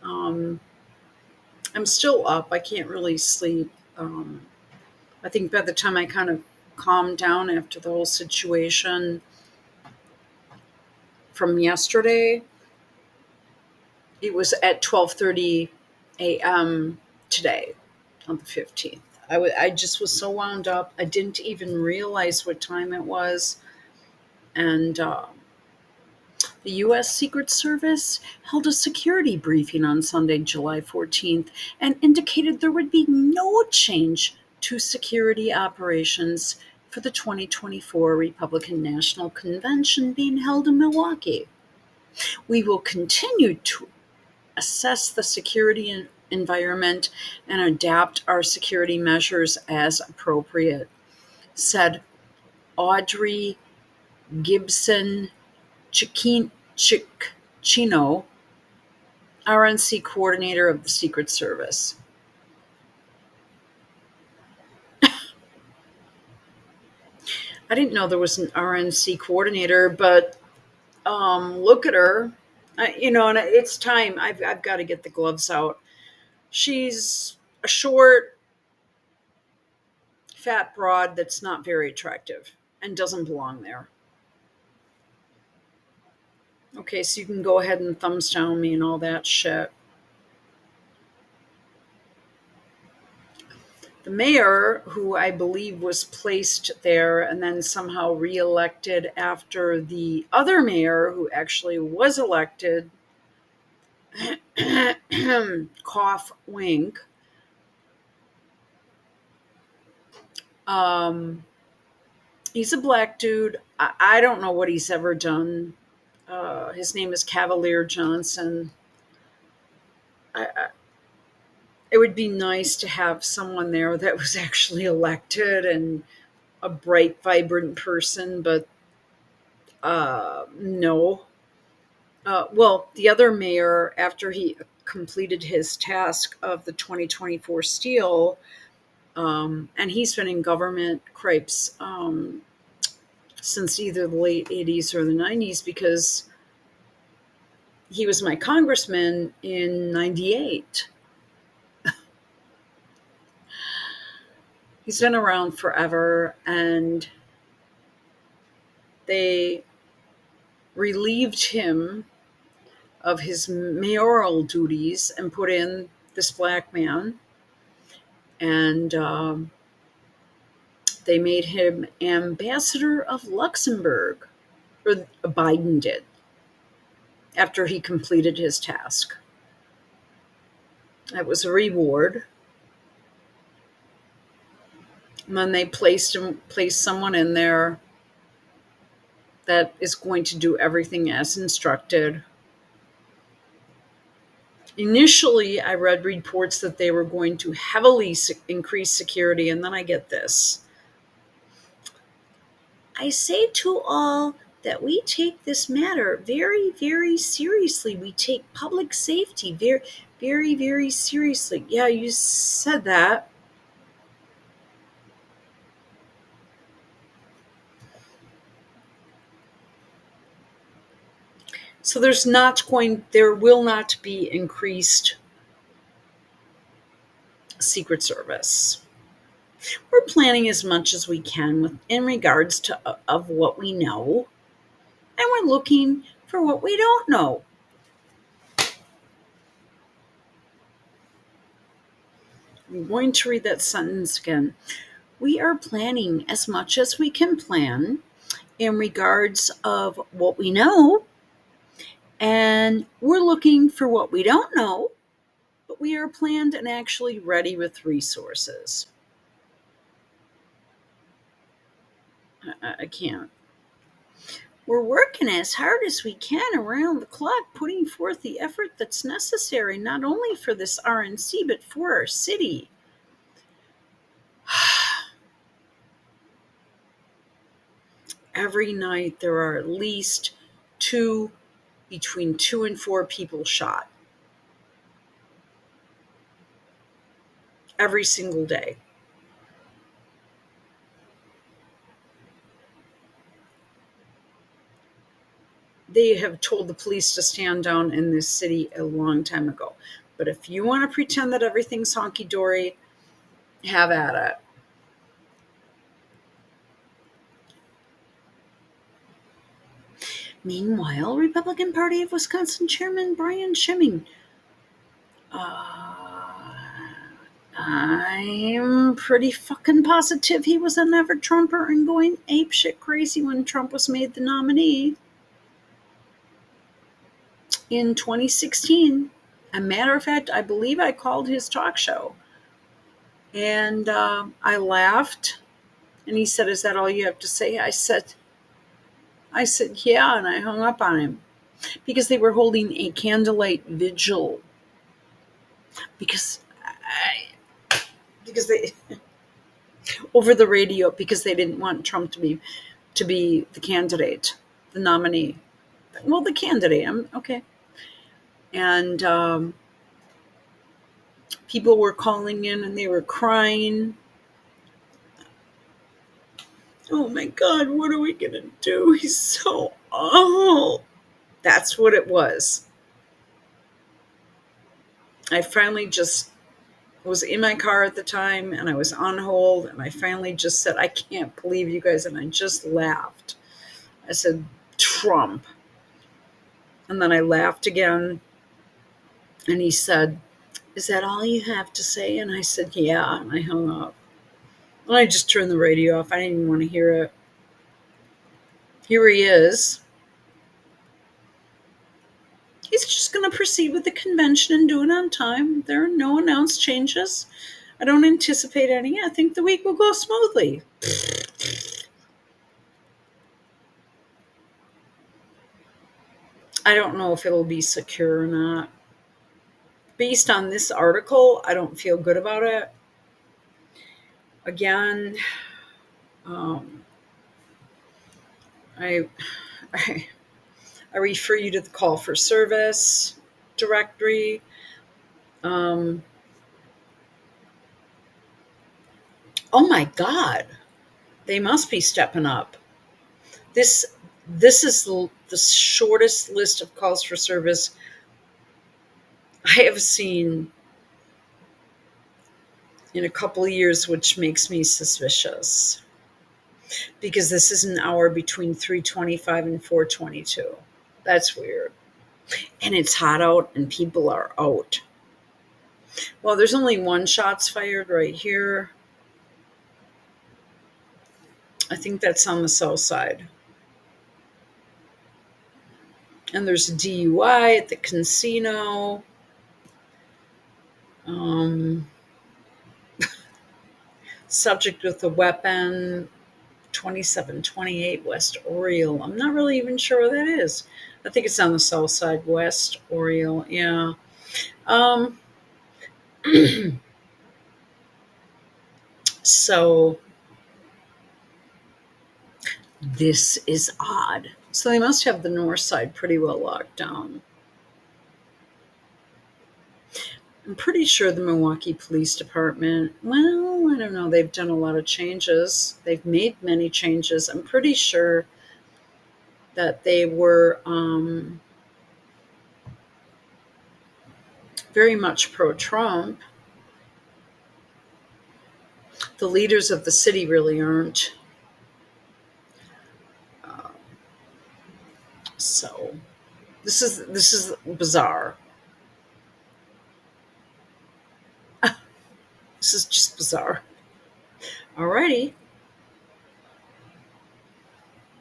I'm still up. I can't really sleep. I think by the time I kind of calmed down after the whole situation from yesterday, it was at 12:30 a.m. today on the 15th. I just was so wound up. I didn't even realize what time it was. And the U.S. Secret Service held a security briefing on Sunday, July 14th, and indicated there would be no change to security operations for the 2024 Republican National Convention being held in Milwaukee. We will continue to assess the security environment and adapt our security measures as appropriate, said Audrey Gibson Cicchino, RNC coordinator of the Secret Service. I didn't know there was an RNC coordinator, but look at her. And it's time. I've got to get the gloves out. She's a short, fat broad that's not very attractive and doesn't belong there. Okay, so you can go ahead and thumbs down me and all that shit. The mayor, who I believe was placed there and then somehow reelected after the other mayor who actually was elected, cough, wink, he's a black dude. I don't know what he's ever done. His name is Cavalier Johnson. It would be nice to have someone there that was actually elected and a bright, vibrant person, but no. Well, the other mayor, after he completed his task of the 2024 steal, and he's been in government cripes since either the late 80s or the 90s because he was my congressman in 98. He's been around forever, and they relieved him of his mayoral duties and put in this black man. And they made him ambassador of Luxembourg, or Biden did, after he completed his task. That was a reward. And then they placed someone in there that is going to do everything as instructed. Initially, I read reports that they were going to heavily increase security, and then I get this. I say to all that we take this matter very, very seriously. We take public safety very, very, very seriously. Yeah, you said that. So there will not be increased Secret Service. We're planning as much as we can in regards to of what we know, and we're looking for what we don't know. I'm going to read that sentence again. We are planning as much as we can plan in regards of what we know, and we're looking for what we don't know, but we are planned and actually ready with resources. I can't. We're working as hard as we can around the clock, putting forth the effort that's necessary, not only for this RNC, but for our city. Every night there are at least between 2 and 4 people shot. Every single day. they have told the police to stand down in this city a long time ago. But if you want to pretend that everything's honky dory, have at it. Meanwhile, Republican Party of Wisconsin Chairman Brian Schimming. I'm pretty fucking positive he was an avid Trumper and going apeshit crazy when Trump was made the nominee in 2016. A matter of fact, I believe I called his talk show. And I laughed. And he said, "Is that all you have to say?" I said, "Yeah," and I hung up on him because they were holding a candlelight vigil. Because they over the radio, because they didn't want Trump to be the candidate, the nominee. Well, the candidate. Okay. And people were calling in and they were crying. Oh my God, what are we gonna do? He's so awful. That's what it was. I finally just was in my car at the time and I was on hold and I finally just said, "I can't believe you guys," and I just laughed. I said, "Trump." And then I laughed again. And he said, "Is that all you have to say?" And I said, "Yeah," and I hung up. And I just turned the radio off. I didn't even want to hear it. Here he is. He's just going to proceed with the convention and do it on time. There are no announced changes. I don't anticipate any. I think the week will go smoothly. I don't know if it'll be secure or not. Based on this article, I don't feel good about it. Again, I refer you to the call for service directory. Oh my God, they must be stepping up. This is the shortest list of calls for service I have seen in a couple of years, which makes me suspicious. Because this is an hour between 3:25 and 4:22. That's weird. And it's hot out and people are out. Well, there's only one shots fired right here. I think that's on the south side. And there's a DUI at the casino. Subject with a weapon, 2728 West Oriole. I'm not really even sure where that is. I think it's on the south side, West Oriole. Yeah. So this is odd. So they must have the north side pretty well locked down. I'm pretty sure the Milwaukee Police Department, well, I don't know, they've done a lot of changes. They've made many changes. I'm pretty sure that they were very much pro-Trump. The leaders of the city really aren't. So this is bizarre. This is just bizarre. Alrighty.